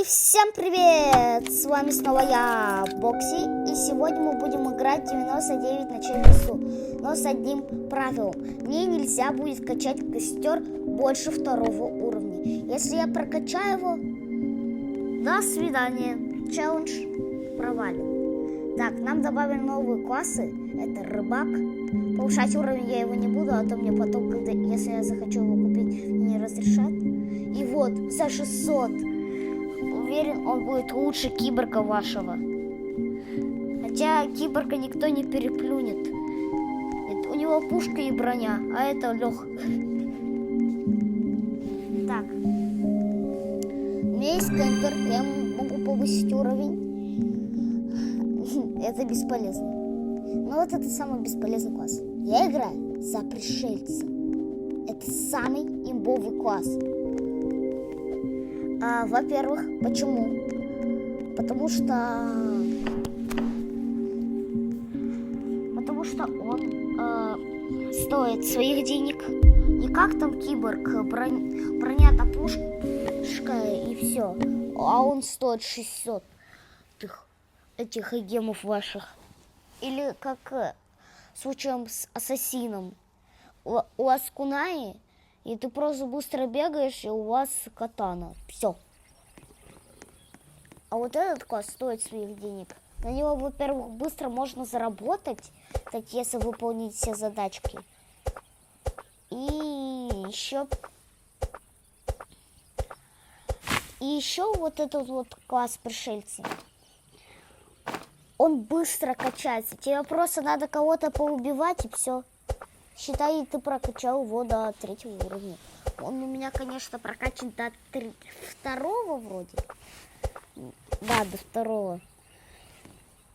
И всем привет! С вами снова я, Бокси. И сегодня мы будем играть 99 ночей в лесу. Но с одним правилом. Мне нельзя будет качать костер больше 2-го уровня. Если я прокачаю его, до свидания. Челлендж провален. Так, нам добавили новые классы. Это рыбак. Повышать уровень я его не буду, а то мне потом, если я захочу его купить, не разрешат. И вот, за 600. Уверен, он будет лучше киборга вашего. Хотя киборга никто не переплюнет. Это, у него пушка и броня, а это лег. Так. У меня есть кемпер, я могу повысить уровень. Это бесполезно. Но вот это самый бесполезный класс. Я играю за пришельца. Это самый имбовый класс. Во-первых, почему? Потому что он стоит своих денег. Не как там киборг, броня-то пушка и все. А он стоит 600 этих гемов ваших. Или как случаем с ассасином. У вас кунаи, и ты просто быстро бегаешь, и у вас катана. Все. А вот этот класс стоит своих денег. На него, во-первых, быстро можно заработать, так если выполнить все задачки. И еще вот этот вот класс пришельца. Он быстро качается. Тебе просто надо кого-то поубивать, и все. Считай, ты прокачал его до 3-го уровня. Он у меня, конечно, прокачан до 2-го вроде. Да, до 2-го.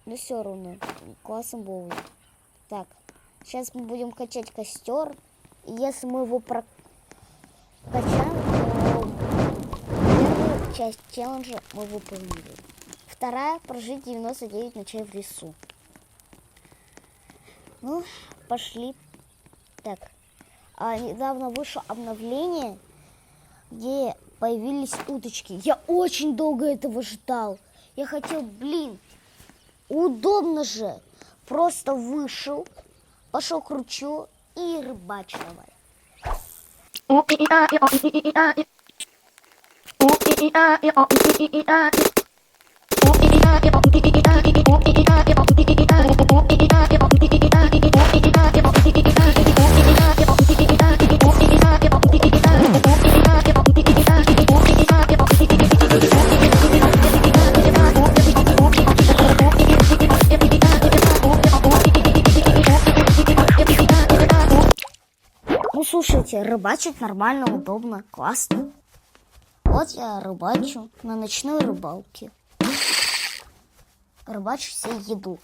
Но все равно. Классом был. Так, сейчас мы будем качать костер. И если мы его прокачаем, то первую часть челленджа мы выполнили. Вторая — прожить 99 ночей в лесу. Ну, пошли. Так, недавно вышло обновление, где появились уточки. Я очень долго этого ждал. Я хотел, удобно же. Просто вышел, пошел к ручью и рыбачь давай. Ну, слушайте, рыбачить нормально, удобно, классно. Вот я рыбачу на ночной рыбалке. Рыбачу себе еду.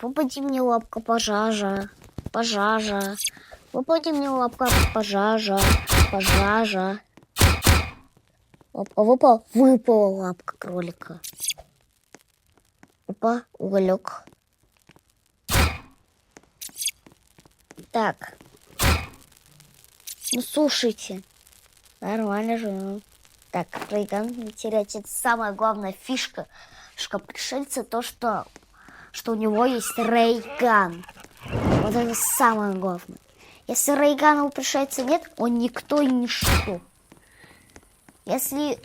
Выпади мне лапка пожажа, пожажа. Выпади мне лапка пожажа, пожажа. Опа, выпала лапка кролика. Опа, уголек. Так. Ну, слушайте. Нормально же. Так, рейган не терять. Это самая главная фишка пришельца. То, что у него есть рейган. Вот это самое главное. Если рейгана у пришельца нет, он никто и ничто. Если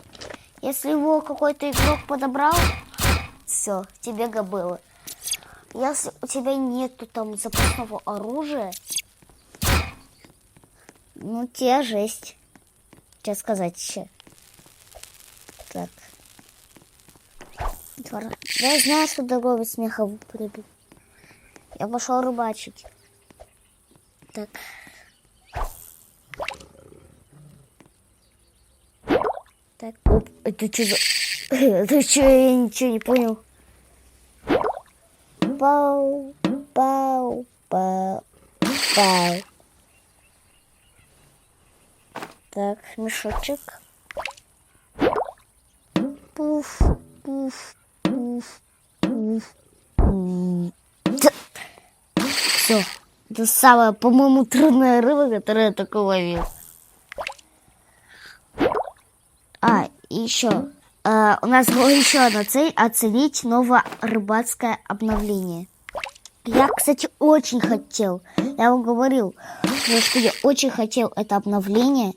его какой-то игрок подобрал, все, тебе габыло. Если у тебя нету там запасного оружия, ну тебе жесть. Что сказать еще? Так. Я знаю, что такого смеха прибыл. Я пошел рыбачить. Так. Так. Оп, это что за... Это что, я ничего не понял. Пау, пау, пау, пау. Так, мешочек. Пуф, пуф, пуф, пуф. Все, Это самая, по-моему, трудная рыба, которую я только ловил. И еще. У нас была еще одна цель — оценить новое рыбацкое обновление. Я, кстати, очень хотел. Я вам говорил, что я очень хотел это обновление.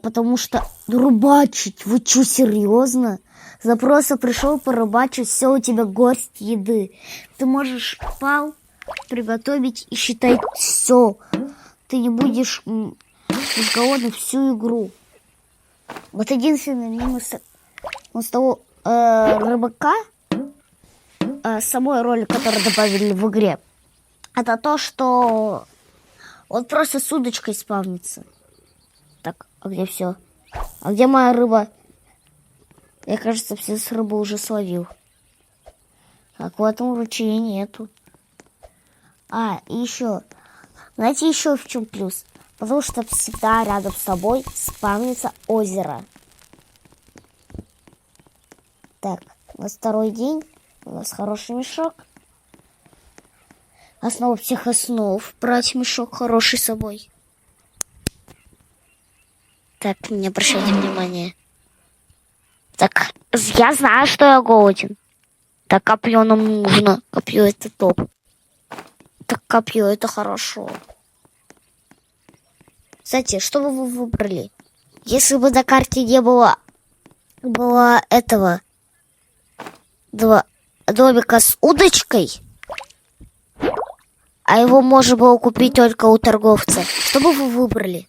Потому что рыбачить, вы что, серьезно? За просто пришел порыбачить, все, у тебя горсть еды. Ты можешь приготовить и считать все. Ты не будешь голодным всю игру. Вот единственный минус того рыбака, самой роли, которую добавили в игре, это то, что он просто с удочкой спавнится. Так, а где все? А где моя рыба? Я, кажется, все с рыбы уже словил. Так, в этом ручье нету. И еще. Знаете, еще в чем плюс? Потому что всегда рядом с тобой спавнится озеро. Так, у нас второй день. У нас хороший мешок. Основа всех основ. Брать мешок хороший с собой. Так, не обращайте внимания. Так, я знаю, что я голоден. Так, копье нам нужно. Копье — это топ. Так, копье — это хорошо. Кстати, что бы вы выбрали? Если бы на карте не было этого домика с удочкой, а его можно было купить только у торговца, что бы вы выбрали?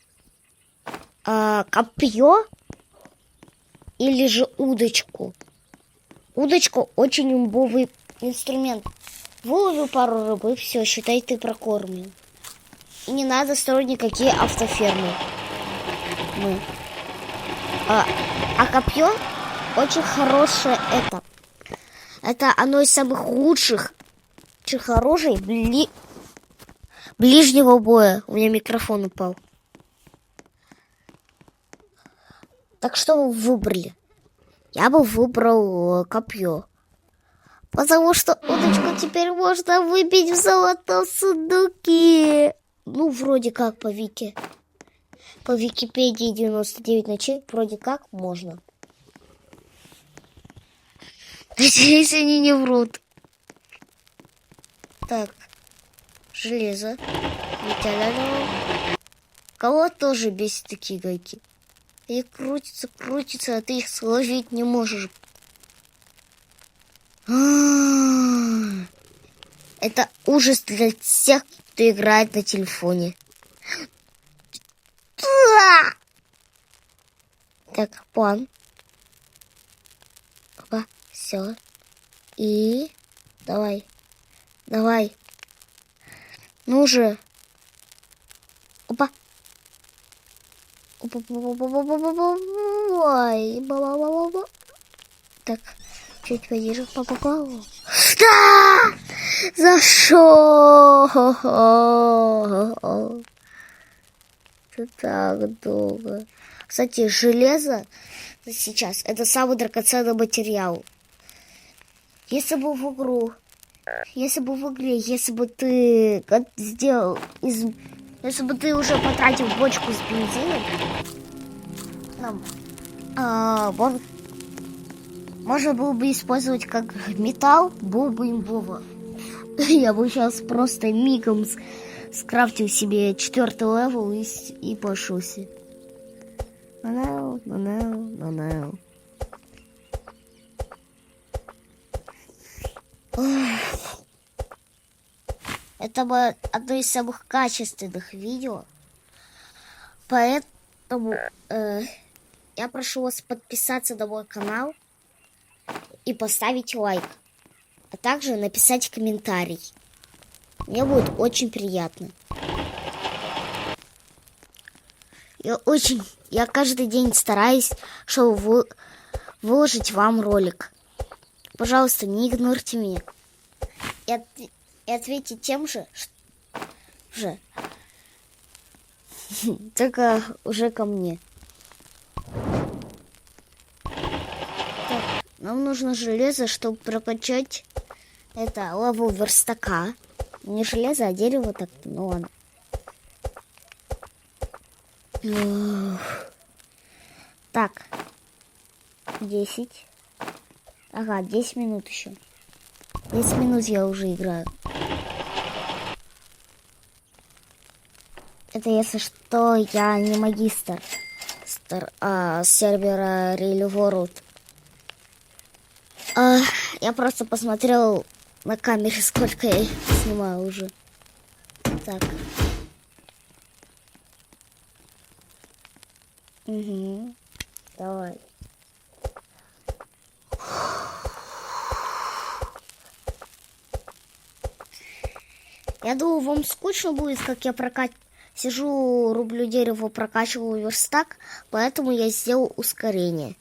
Копье или же удочку? Удочка очень имбовый инструмент. Выловил пару рыбы, все, считай, ты прокормлен. И не надо строить никакие автофермы. А копье очень хорошее это одно из самых лучших оружий ближнего боя. У меня микрофон упал. Так что вы выбрали? Я бы выбрал копье. Потому что удочку теперь можно выбить в золотом сундуке. Ну, вроде как по Википедии 99 ночей вроде как можно. Надеюсь, они не врут. Так, железо. Кого тоже бесит такие гайки? Они крутятся, а ты их словить не можешь. Это ужас для всех, кто играет на телефоне. Так, план. Опа, все. И давай. Ну же. Опа. Так, чуть пониже попал. Да! Зашел! Это так долго. Кстати, железо сейчас это самый драгоценный материал. Если бы в игре, если бы ты потратил бочку с бензином, можно было бы использовать как металл, было бы имбово. Я бы сейчас просто мигом скрафтил себе 4-й левел и пошелся. Это было одно из самых качественных видео. Поэтому я прошу вас подписаться на мой канал и поставить лайк. А также написать комментарий. Мне будет очень приятно. Я каждый день стараюсь, чтобы выложить вам ролик. Пожалуйста, не игнорьте меня. И ответьте тем же, только уже ко мне. Так, нам нужно железо, чтобы прокачать это левел верстака. Не железо, а дерево так, ну ладно. Так. 10. Ага, 10 минут еще. 10 минут я уже играю. Это, если что, я не магистр сервера Real World. Я просто посмотрел на камере, сколько я снимаю уже. Так. Угу. Давай. Я думаю, вам скучно будет, как я сижу, рублю дерево, прокачиваю верстак, поэтому я сделал ускорение.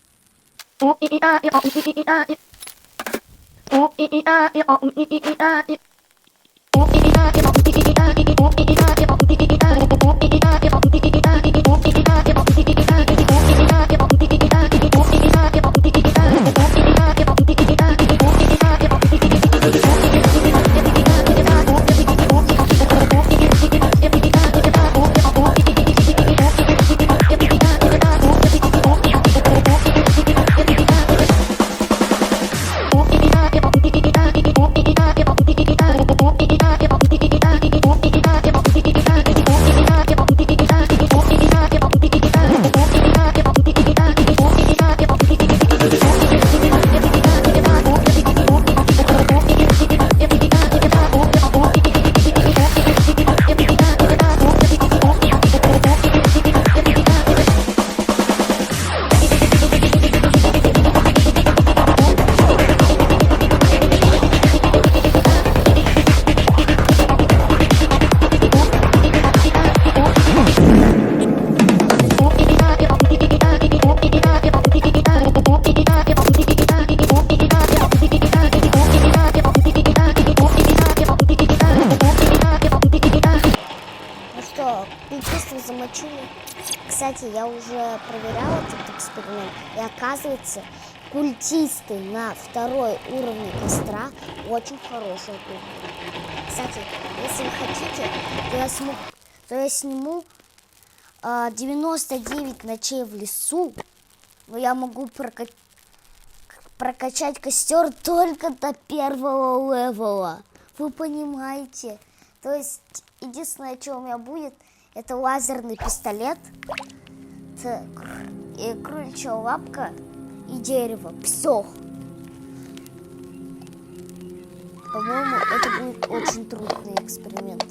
Замочу. Кстати, я уже проверяла этот эксперимент, и оказывается, культисты на 2-й уровне костра очень хорошие культисты. Кстати, если вы хотите, то я сниму 99 ночей в лесу, но я могу прокачать костер только до 1-го левела. Вы понимаете? То есть, единственное, что у меня будет, это лазерный пистолет, и кроличья лапка, и дерево. Все. По-моему, это будет очень трудный эксперимент.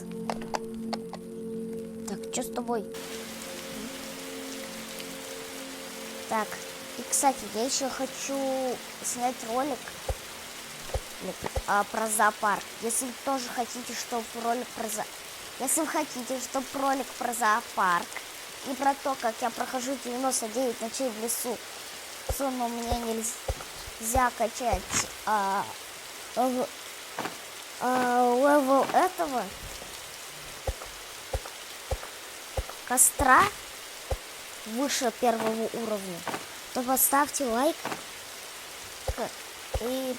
Так, что с тобой? Так, и, кстати, я еще хочу снять ролик про зоопарк. Если вы тоже хотите, чтобы ролик про зоопарк... Если вы хотите, чтобы ролик про зоопарк и про то, как я прохожу 99 ночей в лесу, но мне нельзя качать левел этого костра выше 1-го уровня, то поставьте лайк и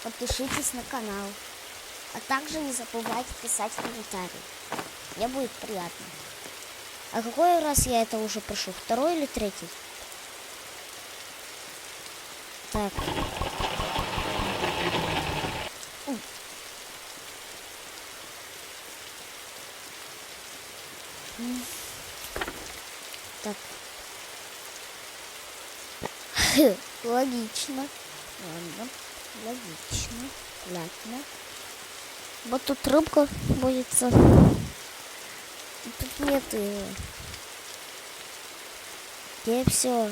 подпишитесь на канал. А также не забывайте писать комментарии. Мне будет приятно. А какой раз я это уже прошу? 2-й или 3-й? Так. Так. Логично. Ладно. Логично. Понятно. Вот тут рыбка водится. Тут нет ее. Где все?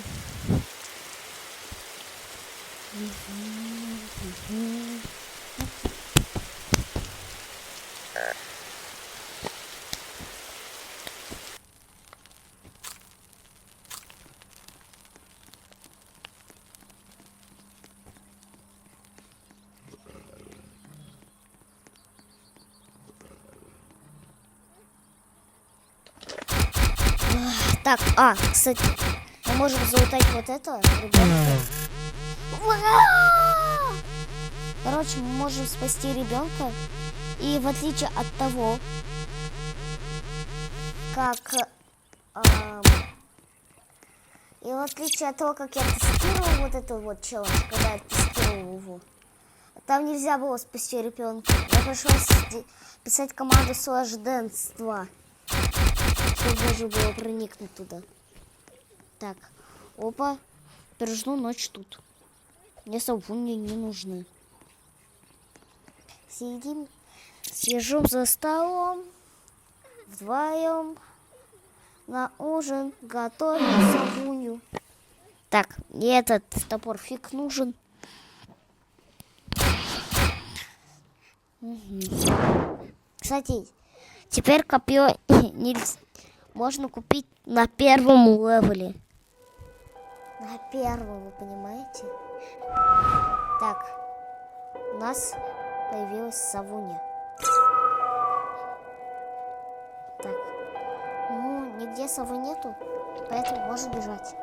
Так, кстати, мы можем залутать вот это, ребенка. Короче, мы можем спасти ребенка И в отличие от того, как я тестировал вот этот вот челлендж, когда я тестировал его, там нельзя было спасти ребенка. Мне пришлось писать команду /dance 2, чтобы можно было проникнуть туда. Так, опа, пережну ночь тут. Мне совуни не нужны. Сижу за столом, вдвоем на ужин готовим совунью. Так, мне этот топор фиг нужен. Кстати, теперь копье можно купить на первом левеле. На первом, вы понимаете? Так, у нас появилась совунья. Так, ну, нигде совы нету, поэтому можно бежать.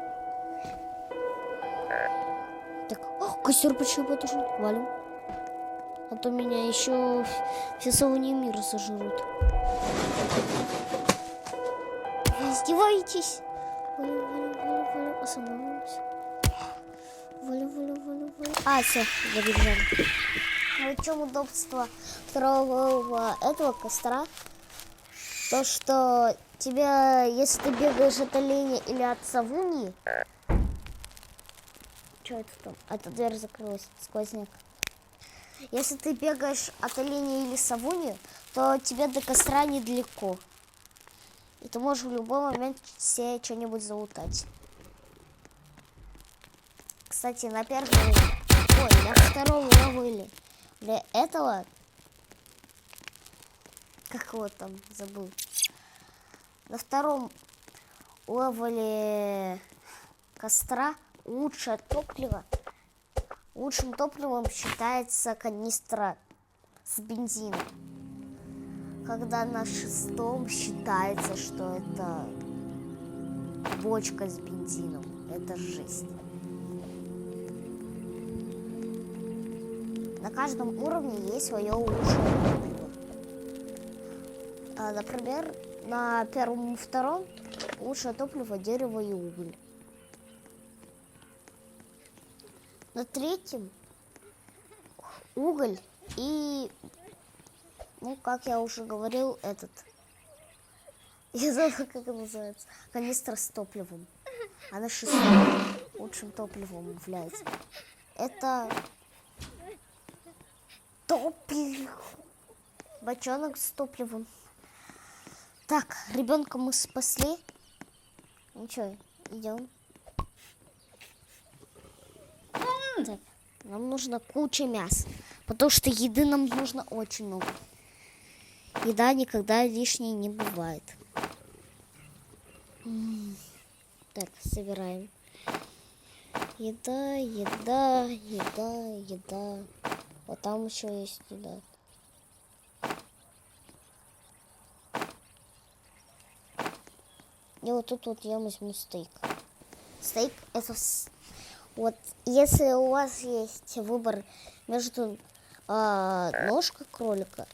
Так, костер почему потушен? Валим. А то меня еще все совуньи мира сожрут. Вы издеваетесь? Валим, остановимся. Валим. А, все, забежали. Ну, в чем удобство второго этого костра? То, что тебя, если ты бегаешь от оленя или от совуньи... Что это там? Эта дверь закрылась, сквозняк. Если ты бегаешь от оленя или совуньи, то тебе до костра недалеко. И ты можешь в любой момент себе что-нибудь залутать. Кстати, на втором левеле для этого... Как его там забыл? На втором левеле костра лучшее топливо. Лучшим топливом считается канистра с бензином. Когда на 6-м считается, что это бочка с бензином. Это жесть. На каждом уровне есть свое лучшее топливо. Например, на первом и втором лучшее топливо дерево и уголь. На третьем уголь и, ну, как я уже говорил, я забыла, как это называется, канистра с топливом. А на 6-м лучшим топливом является. Это топливо. Бочонок с топливом. Так, ребенка мы спасли. Ну что, идем. Так, нам нужно куча мяса, потому что еды нам нужно очень много. Еда никогда лишней не бывает. Так, собираем. Еда. Вот там еще есть еда. И вот тут вот я возьму стейк. Стейк это... Вот, если у вас есть выбор между ножкой кролика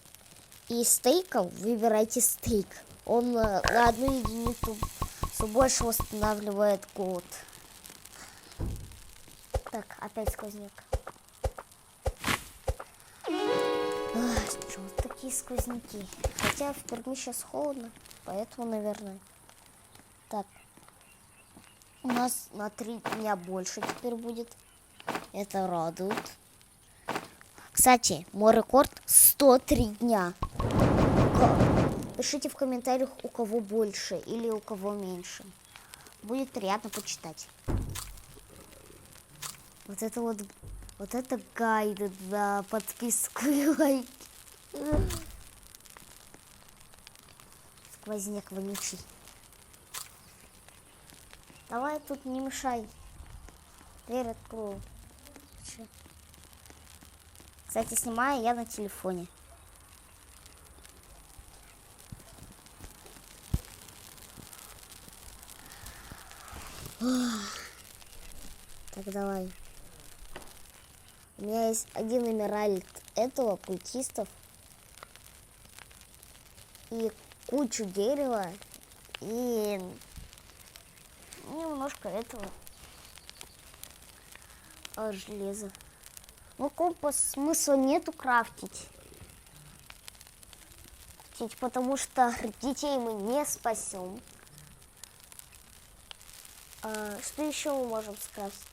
и стейком, выбирайте стейк. Он на одну единицу больше восстанавливает голод. Так, опять сквозняк. Вот такие сквозняки. Хотя в Перми сейчас холодно, поэтому, наверное. Так. У нас на 3 дня больше теперь будет. Это радует. Кстати, мой рекорд 103 дня. Пишите в комментариях, у кого больше или у кого меньше. Будет приятно почитать. Вот это гайды за подписку и лайк. Сквозняк вонючий. Давай тут не мешай. Дверь открою. Кстати, снимаю я на телефоне. Так, давай. У меня есть один эмеральд этого, культистов. и кучу дерева, и немножко этого железа. Ну, компас смысла нету крафтить, потому что детей мы не спасем. Что еще мы можем скрафтить?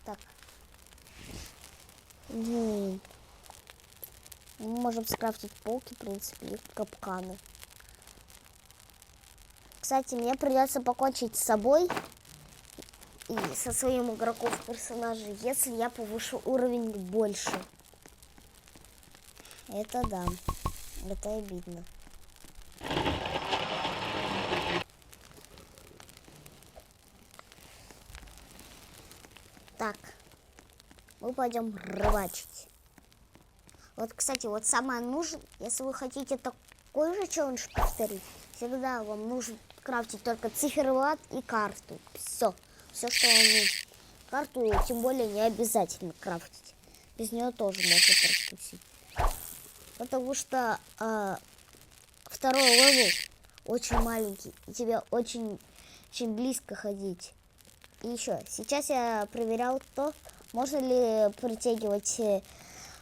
Так. Мы можем скрафтить полки, в принципе, и капканы. Кстати, мне придется покончить с собой и со своим игроком персонажей, если я повышу уровень больше. Это да, это обидно. Так, мы пойдем рыбачить. Вот, кстати, вот самое нужное, если вы хотите такой же челлендж повторить, всегда вам нужно крафтить только циферблат и карту. Все, что вам нужно. Карту тем более не обязательно крафтить. Без нее тоже можно прокусить. Потому что второй левел очень маленький, и тебе очень близко ходить. И еще, сейчас я проверял то, можно ли притягивать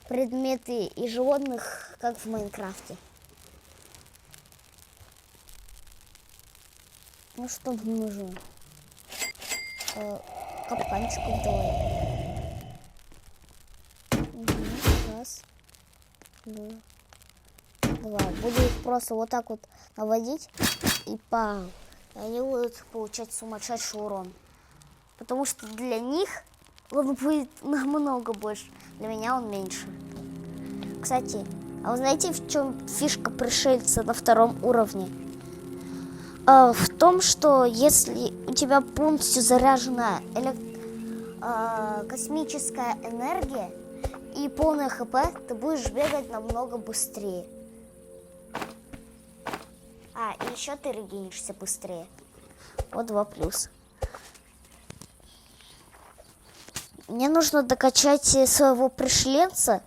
предметы и животных, как в Майнкрафте. Ну что нам нужно? Капканчиков давай. Раз, два. Буду их просто вот так вот наводить, и пам. И они будут получать сумасшедший урон. Потому что для них он будет намного больше. Для меня он меньше. Кстати, а вы знаете, в чем фишка пришельца на втором уровне? В том, что если у тебя полностью заряжена космическая энергия и полная ХП, ты будешь бегать намного быстрее. И еще ты регенишься быстрее. Вот 2 плюса. Мне нужно докачать своего пришельца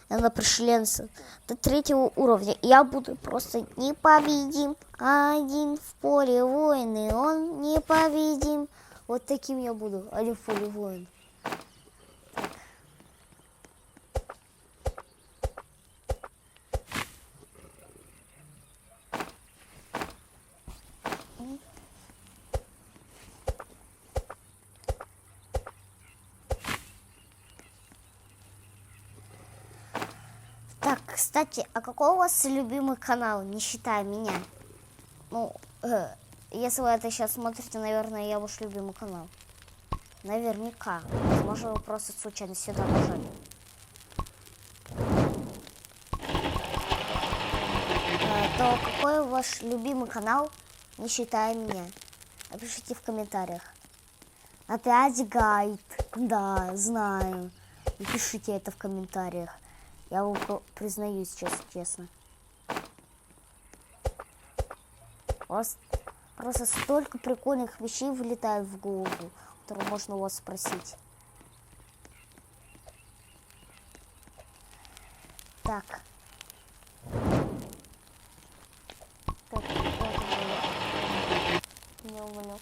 до 3-го уровня. Я буду просто непобедим. Один в поле воины, он непобедим. Вот таким я буду, один в поле воин. Так, кстати, а какой у вас любимый канал, не считая меня? Ну, если вы это сейчас смотрите, наверное, я ваш любимый канал. Наверняка. Возможно, вы просто случайно сюда нажали. То какой ваш любимый канал, не считая меня? Напишите в комментариях. Опять гайд. Да, знаю. И пишите это в комментариях. Я вам признаюсь, честно. У вас просто столько прикольных вещей вылетает в голову, которые можно у вас спросить. Так. Вот уголек.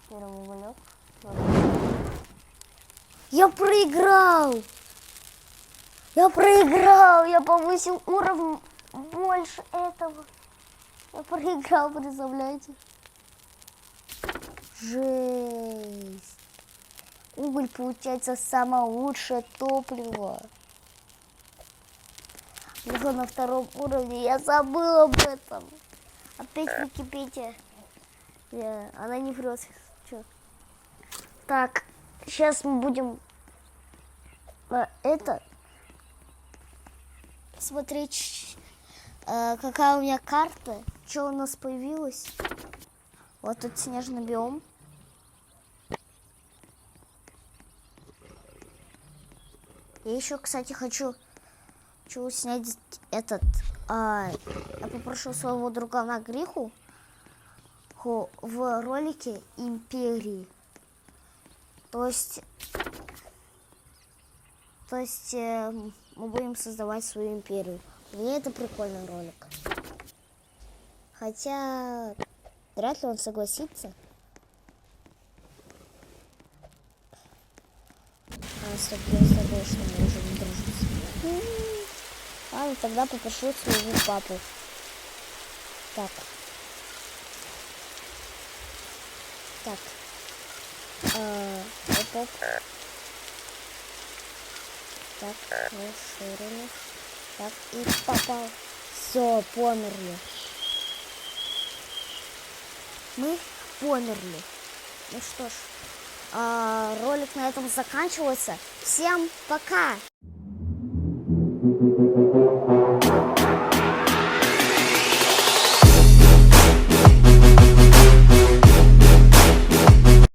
Первый уголек. Я проиграл! Я повысил уровень больше этого. Я проиграл, представляете? Жесть. Уголь, получается, самое лучшее топливо. Уже на 2-м уровне, я забыл об этом. Опять Википедия. Она не врет. Чё? Так, сейчас мы будем смотреть, какая у меня карта, что у нас появилось. Вот тут снежный биом. Я еще, кстати, хочу снять я попрошу своего друга на Гриху в ролике Империи. То есть мы будем создавать свою империю. Мне это прикольный ролик. Хотя вряд ли он согласится. С тобой что мы уже не дружим. Ладно, тогда попрошу своего папу. Так. Так. Оп-оп. Так, расширили. Так, и попал. Все, померли. Мы померли. Ну что ж, ролик на этом заканчивается. Всем пока!